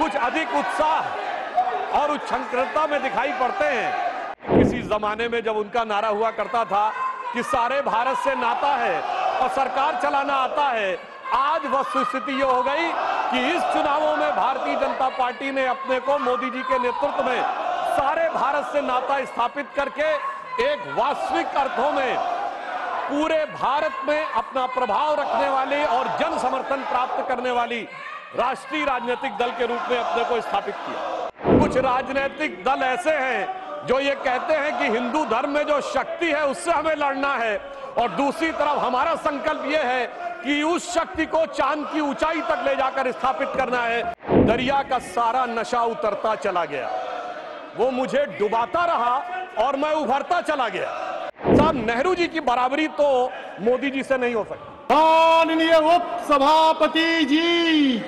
कुछ अधिक उत्साह और उच्छृंखलता में दिखाई पड़ते हैं। किसी जमाने में जब उनका नारा हुआ करता था कि सारे भारत से नाता है और सरकार चलाना आता है, आज वस्तुस्थिति ये हो गई कि इस चुनावों में भारतीय जनता पार्टी ने अपने को मोदी जी के नेतृत्व में सारे भारत से नाता स्थापित करके एक वास्तविक अर्थों में पूरे भारत में अपना प्रभाव रखने वाले और जन समर्थन प्राप्त करने वाली राष्ट्रीय राजनीतिक दल के रूप में अपने को स्थापित किया। कुछ राजनीतिक दल ऐसे हैं जो ये कहते हैं कि हिंदू धर्म में जो शक्ति है उससे हमें लड़ना है, और दूसरी तरफ हमारा संकल्प ये है कि उस शक्ति को चांद की ऊंचाई तक ले जाकर स्थापित करना है। दरिया का सारा नशा उतरता चला गया, वो मुझे डुबाता रहा और मैं उभरता चला गया। साहब, नेहरू जी की बराबरी तो मोदी जी से नहीं हो सकती। माननीय उप सभापति जी,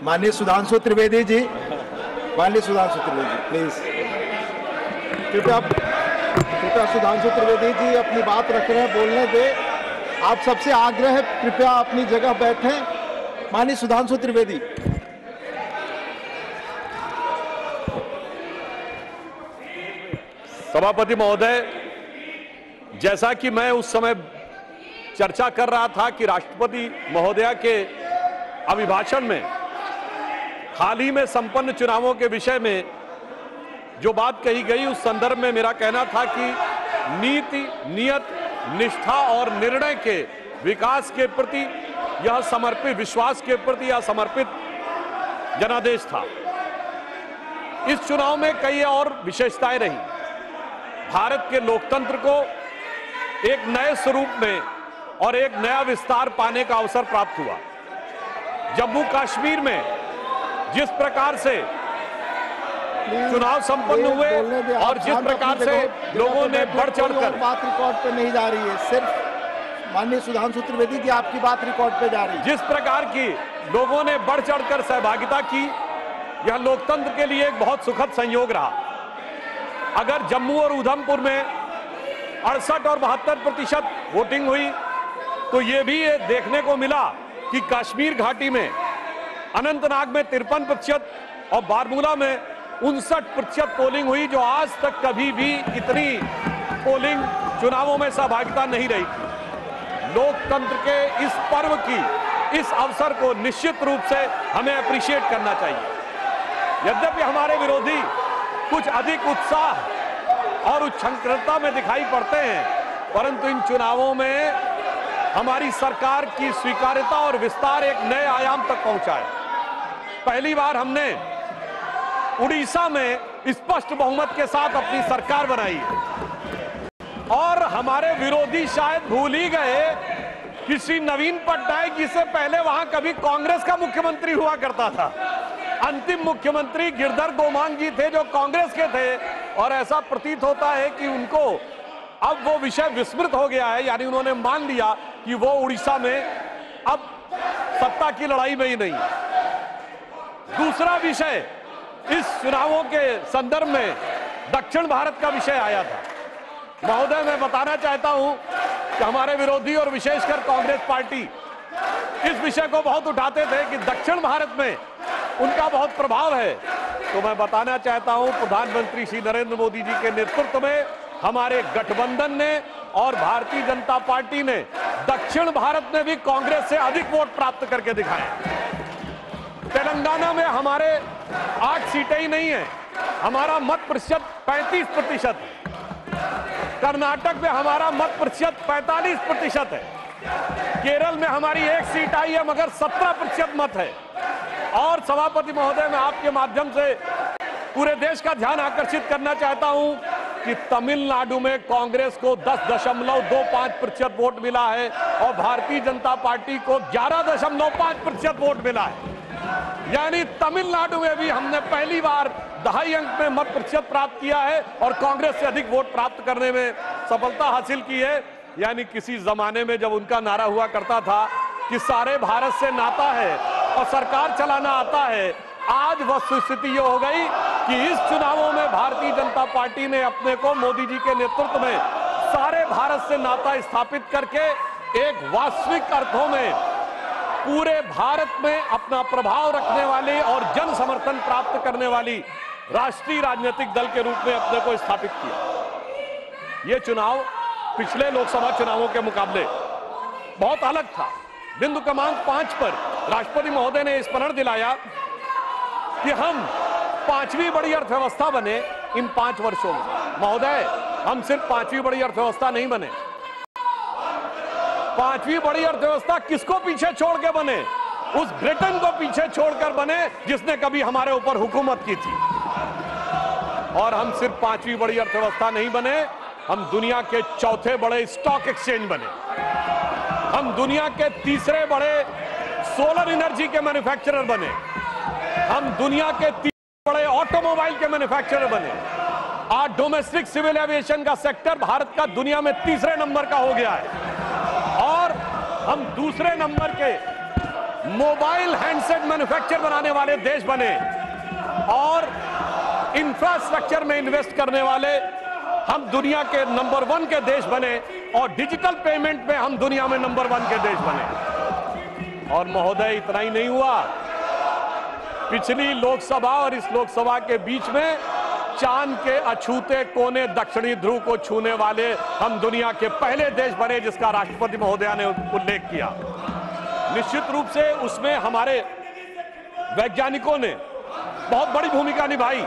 माननीय सुधांशु त्रिवेदी जी, माननीय सुधांशु त्रिवेदी प्लीज, कृपया सुधांशु त्रिवेदी जी अपनी बात रख रहे हैं, बोलने दे। आप सबसे आग्रह है कृपया अपनी जगह बैठें। माननीय सुधांशु त्रिवेदी। सभापति महोदय, जैसा कि मैं उस समय चर्चा कर रहा था कि राष्ट्रपति महोदया के अभिभाषण में हाल ही में संपन्न चुनावों के विषय में जो बात कही गई, उस संदर्भ में मेरा कहना था कि नीति, नियत, निष्ठा और निर्णय के विकास के प्रति यह समर्पित, विश्वास के प्रति यह समर्पित जनादेश था। इस चुनाव में कई और विशेषताएं रही। भारत के लोकतंत्र को एक नए स्वरूप में और एक नया विस्तार पाने का अवसर प्राप्त हुआ। जम्मू कश्मीर में जिस प्रकार से चुनाव संपन्न हुए और जिस प्रकार से लोगों ने बढ़ चढ़कर, बात रिकॉर्ड पे नहीं जा रही है, सिर्फ माननीय सुधांशु त्रिवेदी की आपकी बात रिकॉर्ड पे जा रही है। जिस प्रकार की लोगों ने बढ़ चढ़कर सहभागिता की, यह लोकतंत्र के लिए एक बहुत सुखद संयोग रहा। अगर जम्मू और उधमपुर में 68 और 72% वोटिंग हुई, तो ये भी देखने को मिला कि कश्मीर घाटी में अनंतनाग में 53% और बारामूला में 59% पोलिंग हुई, जो आज तक कभी भी इतनी पोलिंग चुनावों में सहभागिता नहीं रही थी। लोकतंत्र के इस पर्व की, इस अवसर को निश्चित रूप से हमें अप्रिशिएट करना चाहिए। यद्यपि हमारे विरोधी कुछ अधिक उत्साह और उच्छृंखलता में दिखाई पड़ते हैं, परंतु इन चुनावों में हमारी सरकार की स्वीकार्यता और विस्तार एक नए आयाम तक पहुंचा है। पहली बार हमने उड़ीसा में स्पष्ट बहुमत के साथ अपनी सरकार बनाई है, और हमारे विरोधी शायद भूल ही गए कि श्री नवीन पटनायक जी से पहले वहां कभी कांग्रेस का मुख्यमंत्री हुआ करता था। अंतिम मुख्यमंत्री गिरधर गोमांग जी थे जो कांग्रेस के थे, और ऐसा प्रतीत होता है कि उनको अब वो विषय विस्मृत हो गया है, यानी उन्होंने मान लिया कि वो उड़ीसा में अब सत्ता की लड़ाई में ही नहीं। दूसरा विषय इस चुनावों के संदर्भ में दक्षिण भारत का विषय आया था। महोदय, मैं बताना चाहता हूं कि हमारे विरोधी और विशेषकर कांग्रेस पार्टी इस विषय को बहुत उठाते थे कि दक्षिण भारत में उनका बहुत प्रभाव है। तो मैं बताना चाहता हूं, प्रधानमंत्री श्री नरेंद्र मोदी जी के नेतृत्व में हमारे गठबंधन ने और भारतीय जनता पार्टी ने दक्षिण भारत में भी कांग्रेस से अधिक वोट प्राप्त करके दिखाए। तेलंगाना में हमारे 8 सीटें ही नहीं है, हमारा मत प्रतिशत 35% है। कर्नाटक में हमारा मत प्रतिशत 45% है। केरल में हमारी 1 सीट आई है मगर 17% मत है। और सभापति महोदय, मैं आपके माध्यम से पूरे देश का ध्यान आकर्षित करना चाहता हूं कि तमिलनाडु में कांग्रेस को 10.25% वोट मिला है और भारतीय जनता पार्टी को 11.5% वोट मिला है। यानी तमिलनाडु में भी हमने पहली बार 2.5 अंक में मत प्रतिशत प्राप्त किया है और कांग्रेस से अधिक वोट प्राप्त करने में सफलता हासिल की है। यानी किसी जमाने में जब उनका नारा हुआ करता था कि सारे भारत से नाता है और सरकार चलाना आता है, आज वस्तुस्थिति ये हो गई कि इस चुनावों में भारतीय जनता पार्टी ने अपने को मोदी जी के नेतृत्व में सारे भारत से नाता स्थापित करके एक वास्तविक अर्थों में पूरे भारत में अपना प्रभाव रखने वाली और जन समर्थन प्राप्त करने वाली राष्ट्रीय राजनीतिक दल के रूप में अपने को स्थापित किया। यह चुनाव पिछले लोकसभा चुनावों के मुकाबले बहुत अलग था। बिंदु क्रमांक 5 पर राष्ट्रपति महोदय ने स्मरण दिलाया कि हम 5वीं बड़ी अर्थव्यवस्था बने इन 5 वर्षों में। महोदय, हम सिर्फ 5वीं बड़ी अर्थव्यवस्था नहीं बने। 5वीं बड़ी अर्थव्यवस्था किसको पीछे छोड़ के बने? उस ब्रिटेन को पीछे छोड़कर बने जिसने कभी हमारे ऊपर हुकूमत की थी। और हम सिर्फ 5वीं बड़ी अर्थव्यवस्था नहीं बने, हम दुनिया के 4थे बड़े स्टॉक एक्सचेंज बने। हम दुनिया के 3रे बड़े सोलर एनर्जी के मैन्युफैक्चरर बने। हम दुनिया के 3 बड़े ऑटोमोबाइल के मैन्युफैक्चरर बने। आज डोमेस्टिक सिविल एविएशन का सेक्टर भारत का दुनिया में 3रे नंबर का हो गया है। और हम 2रे नंबर के मोबाइल हैंडसेट मैन्युफैक्चर बनाने वाले देश बने। और इंफ्रास्ट्रक्चर में इन्वेस्ट करने वाले हम दुनिया के नंबर 1 के देश बने। और डिजिटल पेमेंट में हम दुनिया में नंबर 1 के देश बने। और महोदय, इतना ही नहीं हुआ, पिछली लोकसभा और इस लोकसभा के बीच में चांद के अछूते कोने दक्षिणी ध्रुव को छूने वाले हम दुनिया के पहले देश बने, जिसका राष्ट्रपति महोदया ने उल्लेख किया। निश्चित रूप से उसमें हमारे वैज्ञानिकों ने बहुत बड़ी भूमिका निभाई,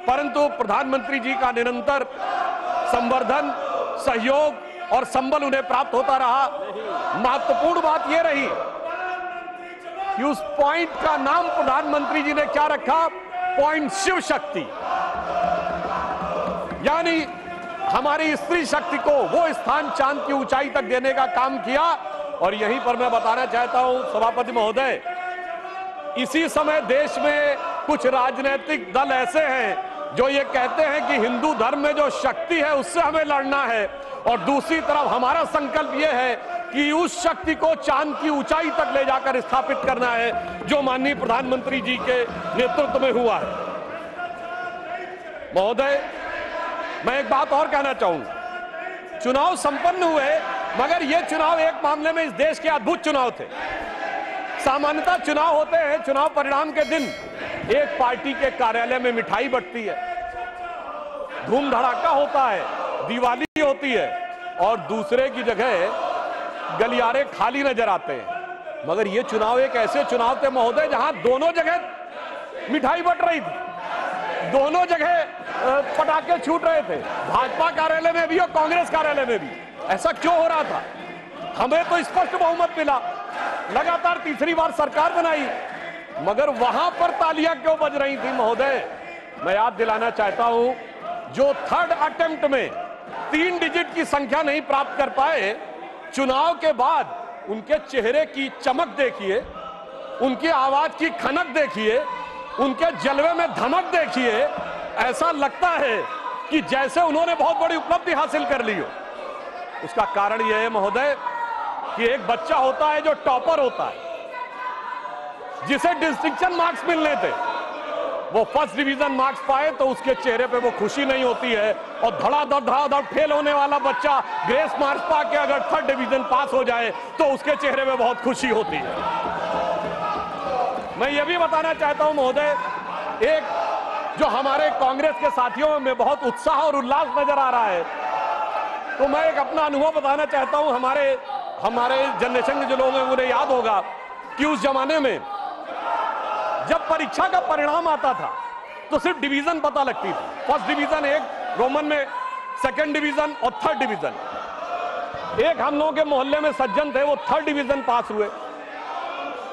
परंतु प्रधानमंत्री जी का निरंतर संवर्धन, सहयोग और संबल उन्हें प्राप्त होता रहा। महत्वपूर्ण बात यह रही कि उस पॉइंट का नाम प्रधानमंत्री जी ने क्या रखा? पॉइंट शिव शक्ति। यानी हमारी स्त्री शक्ति को वो स्थान चांद की ऊंचाई तक देने का काम किया। और यहीं पर मैं बताना चाहता हूं सभापति महोदय, इसी समय देश में कुछ राजनीतिक दल ऐसे हैं जो ये कहते हैं कि हिंदू धर्म में जो शक्ति है उससे हमें लड़ना है, और दूसरी तरफ हमारा संकल्प यह है कि उस शक्ति को चांद की ऊंचाई तक ले जाकर स्थापित करना है, जो माननीय प्रधानमंत्री जी के नेतृत्व में हुआ है। महोदय, मैं एक बात और कहना चाहूंगा। चुनाव संपन्न हुए, मगर ये चुनाव एक मामले में इस देश के अद्भुत चुनाव थे। सामान्यतः चुनाव होते हैं, चुनाव परिणाम के दिन एक पार्टी के कार्यालय में मिठाई बंटती है, धूम धड़ाका होता है, दिवाली होती है, और दूसरे की जगह गलियारे खाली नजर आते हैं। मगर ये चुनाव एक ऐसे चुनाव थे महोदय जहां दोनों जगह मिठाई बंट रही थी, दोनों जगह पटाखे छूट रहे थे, भाजपा कार्यालय में भी और कांग्रेस कार्यालय में भी। ऐसा क्यों हो रहा था? हमें तो स्पष्ट बहुमत मिला, लगातार 3री बार सरकार बनाई, मगर वहां पर तालियां क्यों बज रही थी? महोदय, मैं याद दिलाना चाहता हूं, जो 3rd अटेम्प्ट में 3 डिजिट की संख्या नहीं प्राप्त कर पाए, चुनाव के बाद उनके चेहरे की चमक देखिए, उनकी आवाज की खनक देखिए, उनके जलवे में धमक देखिए। ऐसा लगता है कि जैसे उन्होंने बहुत बड़ी उपलब्धि हासिल कर ली हो। उसका कारण यह है महोदय कि एक बच्चा होता है जो टॉपर होता है, जिसे डिस्टिंक्शन मार्क्स मिलने थे, वो 1st डिवीजन मार्क्स पाए तो उसके चेहरे पे वो खुशी नहीं होती है। और धड़ाधड़ फेल होने वाला बच्चा ग्रेस मार्क्स पाके अगर 3rd डिवीजन पास हो जाए तो उसके चेहरे पे बहुत खुशी होती है। मैं ये भी बताना चाहता हूं महोदय, एक जो हमारे कांग्रेस के साथियों में बहुत उत्साह और उल्लास नजर आ रहा है, तो मैं एक अपना अनुभव बताना चाहता हूं। हमारे जनरेशन के जो लोग हैं उन्हें याद होगा कि उस जमाने में जब परीक्षा का परिणाम आता था तो सिर्फ डिवीजन पता लगती थी। 1st डिवीजन एक, रोमन में 2nd डिवीजन और 3rd डिवीजन। एक हम लोगों के मोहल्ले में सज्जन थे, वो 3rd डिवीजन पास हुए,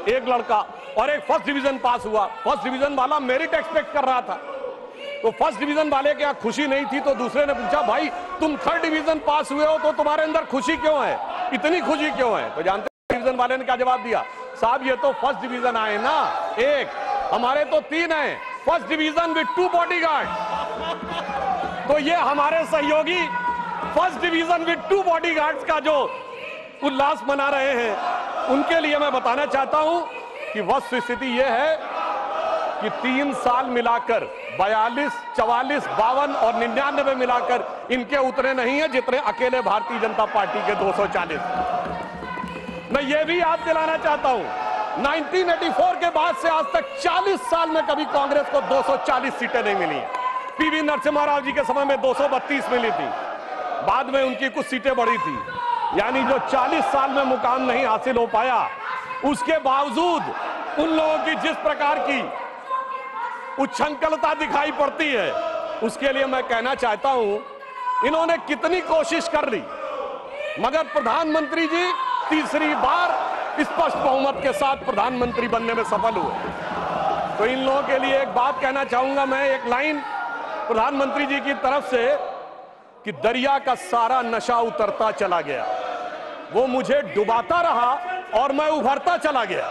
एक लड़का, और एक 1st डिवीजन पास हुआ। 1st डिवीजन वाला मेरिट एक्सपेक्ट कर रहा था, तो 1st डिवीजन वाले के यहाँ खुशी नहीं थी, तो दूसरे ने पूछा, भाई तुम 3rd डिवीजन पास हुए हो तो तुम्हारे अंदर खुशी क्यों है, इतनी खुशी क्यों है? तो जानते डिवीजन वाले ने क्या जवाब दिया? साहब, ये तो 1st डिवीजन आए ना, एक, हमारे तो 3 हैं, 1st डिवीजन विद 2 बॉडीगार्ड। तो ये हमारे सहयोगी 1st डिवीजन विद 2 बॉडीगार्ड्स का जो उल्लास मना रहे हैं, उनके लिए मैं बताना चाहता हूं कि वस्तु स्थिति यह है कि 3 साल मिलाकर 42, 44, 52 और 99 मिलाकर इनके उतने नहीं है जितने अकेले भारतीय जनता पार्टी के 240। मैं ये भी याद दिलाना चाहता हूं, 1984 के बाद से आज तक 40 साल में कभी कांग्रेस को 240 सीटें नहीं मिली हैं। पीवी नरसिम्हा राव जी के समय में 232 मिली थी, बाद में उनकी कुछ सीटें बढ़ी थी। यानी जो 40 साल में मुकाम नहीं हासिल हो पाया, उसके बावजूद उन लोगों की जिस प्रकार की उच्छृंखलता दिखाई पड़ती है, उसके लिए मैं कहना चाहता हूं इन्होंने कितनी कोशिश कर ली, मगर प्रधानमंत्री जी तीसरी बार स्पष्ट बहुमत के साथ प्रधानमंत्री बनने में सफल हुए। तो इन लोगों के लिए एक बात कहना चाहूंगा मैं, एक लाइन प्रधानमंत्री जी की तरफ से कि दरिया का सारा नशा उतरता चला गया, वो मुझे डुबाता रहा और मैं उभरता चला गया।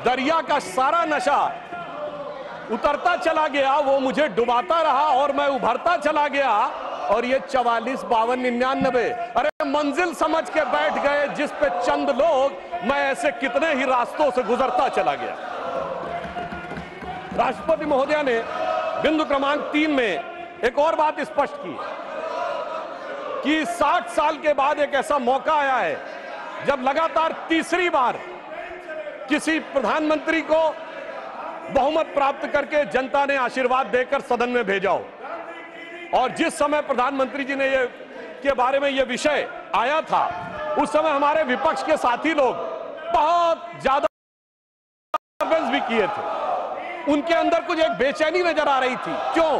दरिया का सारा नशा उतरता चला गया, वो मुझे डुबाता रहा और मैं उभरता चला गया। और ये 44, 52, 99, अरे मंजिल समझ के बैठ गए जिस पे चंद लोग, मैं ऐसे कितने ही रास्तों से गुजरता चला गया। राष्ट्रपति महोदया ने बिंदु क्रमांक 3 में एक और बात स्पष्ट की कि 60 साल के बाद एक ऐसा मौका आया है जब लगातार तीसरी बार किसी प्रधानमंत्री को बहुमत प्राप्त करके जनता ने आशीर्वाद देकर सदन में भेजा हो। और जिस समय प्रधानमंत्री जी ने ये के बारे में ये विषय आया था, उस समय हमारे विपक्ष के साथी लोग बहुत ज्यादा भी किए थे। उनके अंदर कुछ एक बेचैनी नजर आ रही थी। क्यों?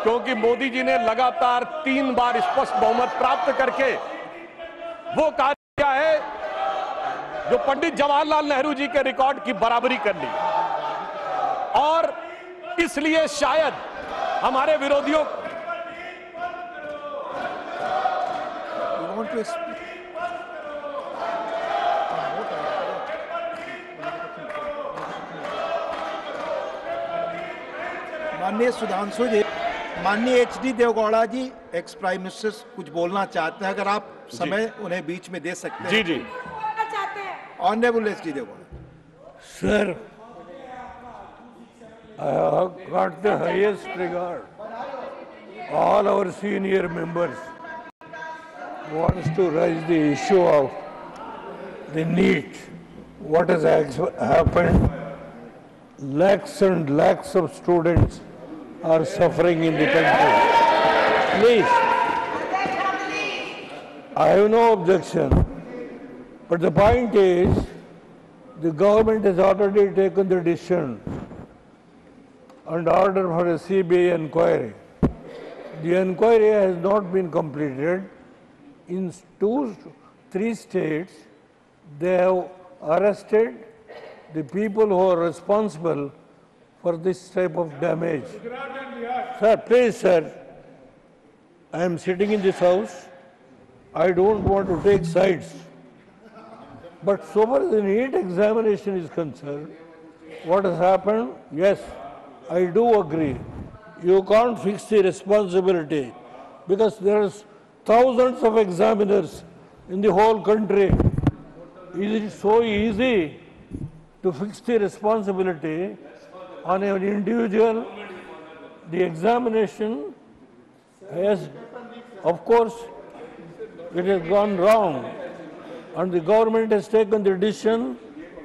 क्योंकि मोदी जी ने लगातार 3 बार स्पष्ट बहुमत प्राप्त करके वो कार्य किया है जो पंडित जवाहरलाल नेहरू जी के रिकॉर्ड की बराबरी कर ली। और इसलिए शायद हमारे विरोधियों माननीय सुधांशु जी, माननीय एचडी देवगौड़ा जी एक्स प्राइम मिनिस्टर कुछ बोलना चाहते हैं, अगर आप समय उन्हें बीच में दे सकते हैं। जी जी, honourable HD Deve Gowda sir, I have got the highest regard. All our senior members wants to raise the issue of the NEET. What has happened? Lakhs and lakhs of students are suffering in the country. Please, I have no objection. But the point is, the government has already taken the decision and order for a CBI inquiry. The inquiry has not been completed. In 2-3 states, they have arrested the people who are responsible for this type of damage. Sir, please, sir, I am sitting in this house. I don't want to take sides. But so far as the NEET examination is concerned, what has happened? Yes, I do agree. You can't fix the responsibility because there's thousands of examiners in the whole country. Is it so easy to fix the responsibility on an individual? The examination has, of course, it has gone wrong and the government has taken the decision.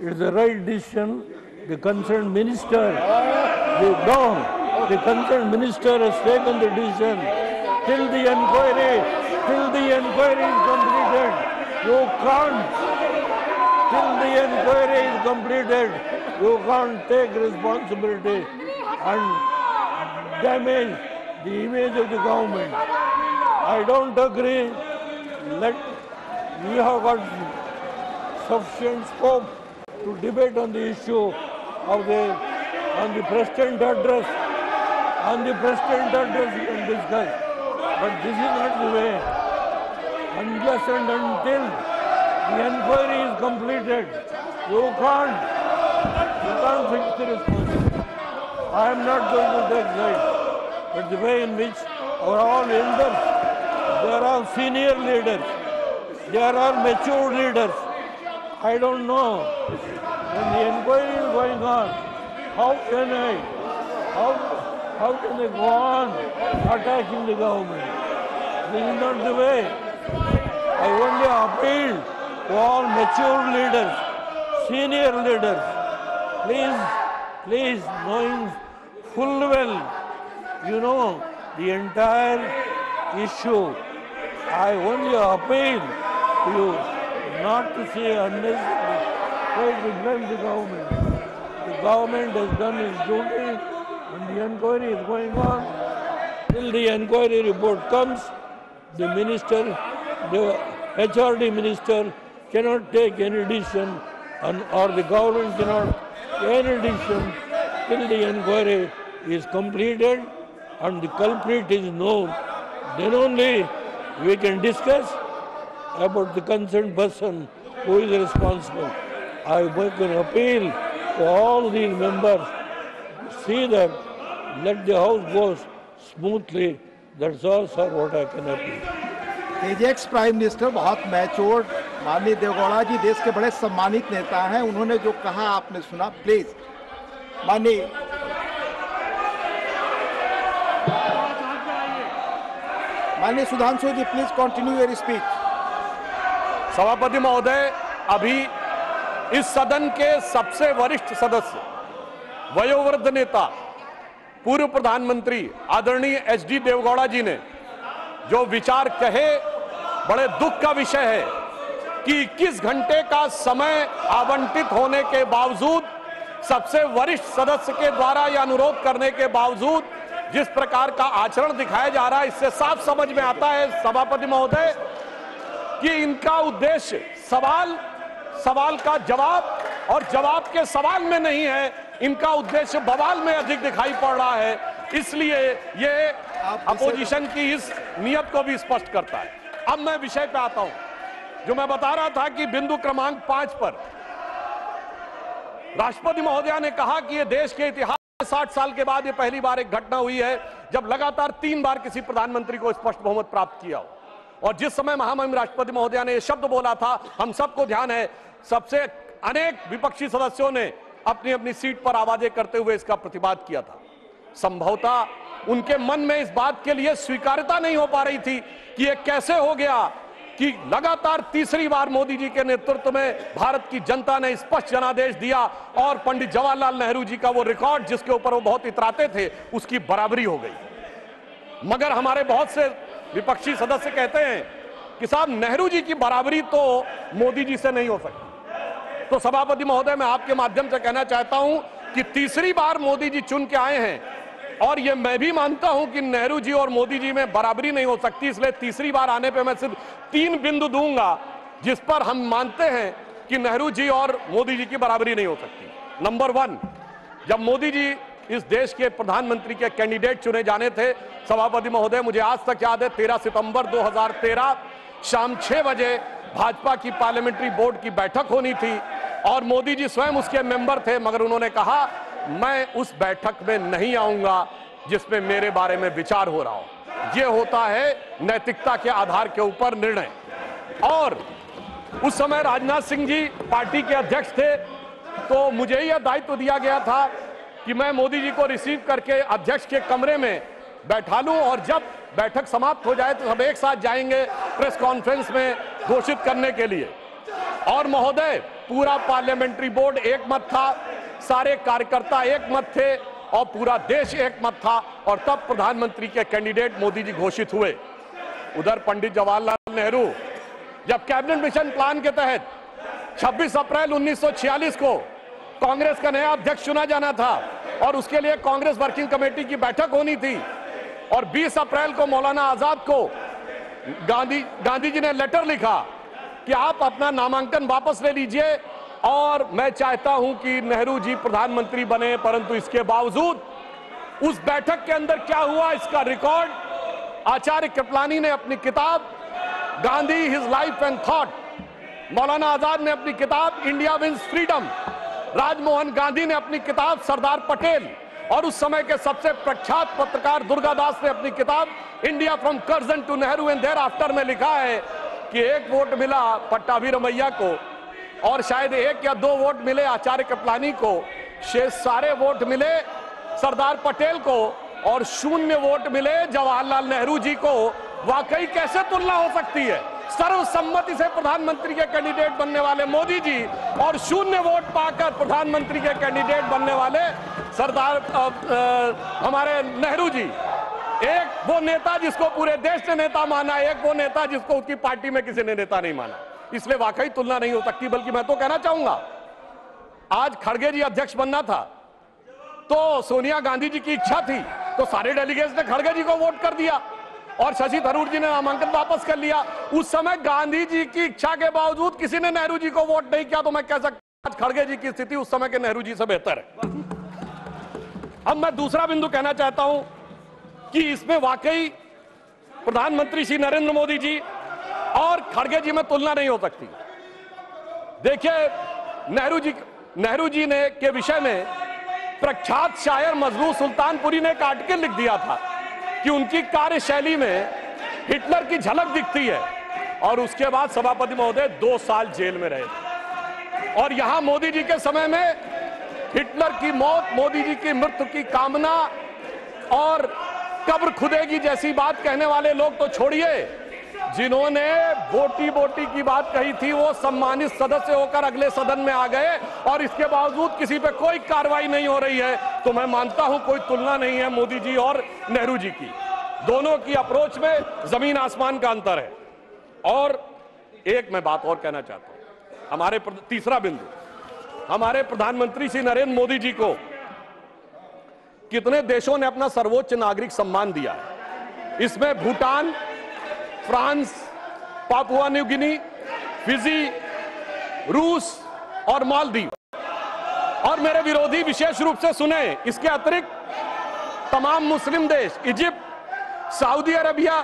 It is the right decision. The concerned minister, the concerned minister has taken the decision. Till the inquiry is completed, you can't. Till the inquiry is completed, you can't take responsibility and damage the image of the government. I don't agree. We have got sufficient scope to debate on the issue of on the President address. On the President address we can discuss. But this is not the way. Unless and until the inquiry is completed, you can't fix the responsibility. I am not going to take sides. But the way in which our all elders, they are all senior leaders, they are all mature leaders. I don't know. When the inquiry is going on, how can they go on attacking the government? This is not the way. I only appeal to all mature leaders, senior leaders, please, knowing full well, you know the entire issue, I only appeal to you not to say unnecessary, try to blame the government. The government has done its duty and the inquiry is going on. Till the inquiry report comes, the minister, the HRD minister cannot take any decision or the government cannot take any decision till the inquiry is completed and the culprit is known. Then only we can discuss about the concerned person who is responsible. I make an appeal to all these members to see that let the house go smoothly. That's all, sir, what I can appeal. Ex prime minister बहुत matured माननीय देवगौड़ा जी देश के बड़े सम्मानित नेता हैं। उन्होंने जो कहा आपने सुना। प्लीज माननीय सुधांशु जी, प्लीज कंटिन्यू योर स्पीच। सभापति महोदय, अभी इस सदन के सबसे वरिष्ठ सदस्य, वयोवृद्ध नेता, पूर्व प्रधानमंत्री आदरणीय एचडी देवगौड़ा जी ने जो विचार कहे, बड़े दुख का विषय है कि 21 घंटे का समय आवंटित होने के बावजूद, सबसे वरिष्ठ सदस्य के द्वारा यह अनुरोध करने के बावजूद जिस प्रकार का आचरण दिखाया जा रहा है, इससे साफ समझ में आता है सभापति महोदय कि इनका उद्देश्य सवाल का जवाब और जवाब के सवाल में नहीं है, इनका उद्देश्य बवाल में अधिक दिखाई पड़ रहा है। इसलिए ये अपोजिशन की इस नियत को भी स्पष्ट करता है। अब मैं विषय पे आता हूं। जो मैं बता रहा था कि बिंदु क्रमांक 5 पर राष्ट्रपति महोदया ने कहा कि ये देश के इतिहास में 60 साल के बाद ये पहली बार एक घटना हुई है जब लगातार 3 बार किसी प्रधानमंत्री को स्पष्ट बहुमत प्राप्त किया हो। और जिस समय महामहिम राष्ट्रपति महोदया ने यह शब्द बोला था, हम सबको ध्यान है, सबसे अनेक विपक्षी सदस्यों ने अपनी अपनी सीट पर आवाजें करते हुए इसका प्रतिवाद किया था। संभवतः उनके मन में इस बात के लिए स्वीकार्यता नहीं हो पा रही थी कि यह कैसे हो गया कि लगातार तीसरी बार मोदी जी के नेतृत्व में भारत की जनता ने स्पष्ट जनादेश दिया और पंडित जवाहरलाल नेहरू जी का वो रिकॉर्ड जिसके ऊपर वो बहुत इतराते थे, उसकी बराबरी हो गई। मगर हमारे बहुत से विपक्षी सदस्य कहते हैं कि साहब नेहरू जी की बराबरी तो मोदी जी से नहीं हो सकती। तो सभापति महोदय, मैं आपके माध्यम से कहना चाहता हूं कि तीसरी बार मोदी जी चुन के आए हैं और ये मैं भी मानता हूं कि नेहरू जी और मोदी जी में बराबरी नहीं हो सकती, इसलिए तीसरी बार आने पे मैं सिर्फ 3 बिंदु दूंगा जिस पर हम मानते हैं कि नेहरू जी और मोदी जी की बराबरी नहीं हो सकती। नंबर 1, जब मोदी जी इस देश के प्रधानमंत्री के कैंडिडेट चुने जाने थे, सभापति महोदय, मुझे आज तक याद है 13 सितंबर 2013 शाम 6 बजे भाजपा की पार्लियामेंट्री बोर्ड की बैठक होनी थी और मोदी जी स्वयं उसके मेंबर थे, मगर उन्होंने कहा मैं उस बैठक में नहीं आऊंगा जिसमें मेरे बारे में विचार हो रहा हो। यह होता है नैतिकता के आधार के ऊपर निर्णय। और उस समय राजनाथ सिंह जी पार्टी के अध्यक्ष थे, तो मुझे यह दायित्व दिया गया था कि मैं मोदी जी को रिसीव करके अध्यक्ष के कमरे में बैठा लूं और जब बैठक समाप्त हो जाए तो सब एक साथ जाएंगे प्रेस कॉन्फ्रेंस में घोषित करने के लिए। और महोदय, पूरा पार्लियामेंट्री बोर्ड एक मत था, सारे कार्यकर्ता एक मत थे और पूरा देश एक मत था और तब प्रधानमंत्री के कैंडिडेट मोदी जी घोषित हुए। उधर पंडित जवाहरलाल नेहरू जब कैबिनेट मिशन प्लान के तहत 26 अप्रैल 1946 को कांग्रेस का नया अध्यक्ष चुना जाना था और उसके लिए कांग्रेस वर्किंग कमेटी की बैठक होनी थी और 20 अप्रैल को मौलाना आजाद को गांधी जी ने लेटर लिखा कि आप अपना नामांकन वापस ले लीजिए और मैं चाहता हूं कि नेहरू जी प्रधानमंत्री बने। परंतु इसके बावजूद उस बैठक के अंदर क्या हुआ, इसका रिकॉर्ड आचार्य कृपलानी ने अपनी किताब Gandhi his life and thought, Maulana Azad ने अपनी किताब India wins freedom, Rajmohan Gandhi ने अपनी किताब सरदार पटेल और उस समय के सबसे प्रख्यात पत्रकार दुर्गादास ने अपनी किताब India from Curzon to Nehru and thereafter में लिखा है कि 1 वोट मिला पट्टाभी रमैया को और शायद 1 या 2 वोट मिले आचार्य कृपलानी को, शेष सारे वोट मिले सरदार पटेल को और 0 वोट मिले जवाहरलाल नेहरू जी को। वाकई कैसे तुलना हो सकती है? सर्वसम्मति से प्रधानमंत्री के कैंडिडेट बनने वाले मोदी जी और 0 वोट पाकर प्रधानमंत्री के कैंडिडेट बनने वाले सरदार हमारे नेहरू जी। एक वो नेता जिसको पूरे देश ने नेता माना, एक वो नेता जिसको उसकी पार्टी में किसी ने नेता नहीं माना। इसलिए वाकई तुलना नहीं हो सकती। बल्कि मैं तो कहना चाहूंगा, आज खड़गे जी अध्यक्ष बनना था तो सोनिया गांधी जी की इच्छा थी, तो सारे डेलीगेट्स ने खड़गे जी को वोट कर दिया और शशि थरूर जी ने नामांकन वापस कर लिया। उस समय गांधी जी की इच्छा के बावजूद किसी ने नेहरू जी को वोट नहीं किया, तो मैं कह सकता हूं आज खड़गे जी की स्थिति उस समय के नेहरू जी से बेहतर है। अब मैं दूसरा बिंदु कहना चाहता हूं कि इसमें वाकई प्रधानमंत्री श्री नरेंद्र मोदी जी और खड़गे जी में तुलना नहीं हो सकती। देखिए, नेहरू जी ने के विषय में प्रख्यात शायर मजरू सुल्तानपुरी ने एक आर्टिकल लिख दिया था कि उनकी कार्यशैली में हिटलर की झलक दिखती है, और उसके बाद सभापति महोदय 2 साल जेल में रहे। और यहां मोदी जी के समय में हिटलर की मौत, मोदी जी की मृत्यु की कामना और कब्र खुदेगी जैसी बात कहने वाले लोग तो छोड़िए, जिन्होंने बोटी बोटी की बात कही थी वो सम्मानित सदस्य होकर अगले सदन में आ गए, और इसके बावजूद किसी पे कोई कार्रवाई नहीं हो रही है। तो मैं मानता हूं कोई तुलना नहीं है मोदी जी और नेहरू जी की। दोनों की अप्रोच में जमीन आसमान का अंतर है। और एक मैं बात और कहना चाहता हूं, हमारे तीसरा बिंदु, हमारे प्रधानमंत्री श्री नरेंद्र मोदी जी को कितने देशों ने अपना सर्वोच्च नागरिक सम्मान दिया है। इसमें Bhutan, France, Papua New Guinea, Fiji, रूस और मालदीव। और मेरे विरोधी विशेष रूप से सुने, इसके अतिरिक्त तमाम मुस्लिम देश, Egypt, Saudi Arabia,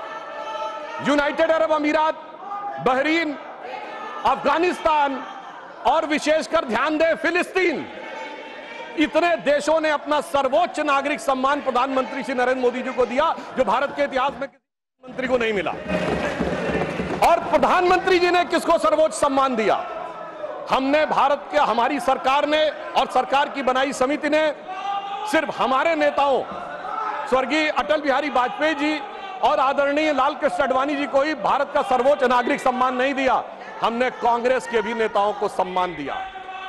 United Arab अमीरात, बहरीन, अफगानिस्तान और विशेषकर ध्यान दें फिलिस्तीन, इतने देशों ने अपना सर्वोच्च नागरिक सम्मान प्रधानमंत्री श्री नरेंद्र मोदी जी को दिया, जो भारत के इतिहास में किसी मंत्री को नहीं मिला। और प्रधानमंत्री जी ने किसको सर्वोच्च सम्मान दिया? हमने भारत के, हमारी सरकार ने और सरकार की बनाई समिति ने सिर्फ हमारे नेताओं स्वर्गीय अटल बिहारी वाजपेयी जी और आदरणीय लाल कृष्ण आडवाणी जी को ही भारत का सर्वोच्च नागरिक सम्मान नहीं दिया, हमने कांग्रेस के भी नेताओं को सम्मान दिया।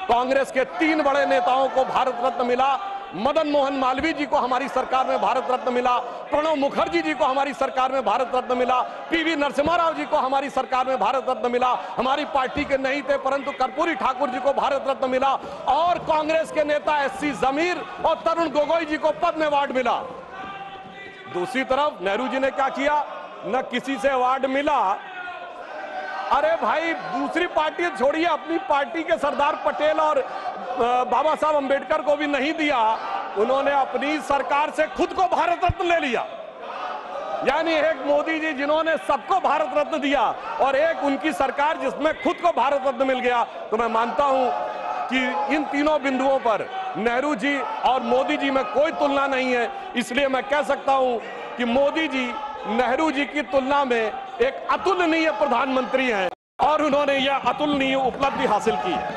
कांग्रेस के 3 बड़े नेताओं को भारत रत्न मिला। मदन मोहन मालवीय जी को हमारी सरकार में भारत रत्न मिला, प्रणब मुखर्जी जी को हमारी सरकार में भारत रत्न मिला, पीवी नरसिम्हा राव जी को हमारी सरकार में भारत रत्न मिला, हमारी पार्टी के नहीं थे परंतु कर्पूरी ठाकुर जी को भारत रत्न मिला, और कांग्रेस के नेता एससी जमीर और तरुण गोगोई जी को पद्म अवार्ड मिला। दूसरी तरफ नेहरू जी ने क्या किया? न किसी से अवार्ड मिला। अरे भाई, दूसरी पार्टी छोड़िए, अपनी पार्टी के सरदार पटेल और बाबा साहब अंबेडकर को भी नहीं दिया, उन्होंने अपनी सरकार से खुद को भारत रत्न ले लिया। यानी एक मोदी जी जिन्होंने सबको भारत रत्न दिया और एक उनकी सरकार जिसमें खुद को भारत रत्न मिल गया। तो मैं मानता हूं कि इन तीनों बिंदुओं पर नेहरू जी और मोदी जी में कोई तुलना नहीं है। इसलिए मैं कह सकता हूं कि मोदी जी नेहरू जी की तुलना में एक अतुलनीय प्रधानमंत्री हैं और उन्होंने यह अतुलनीय उपलब्धि हासिल की है।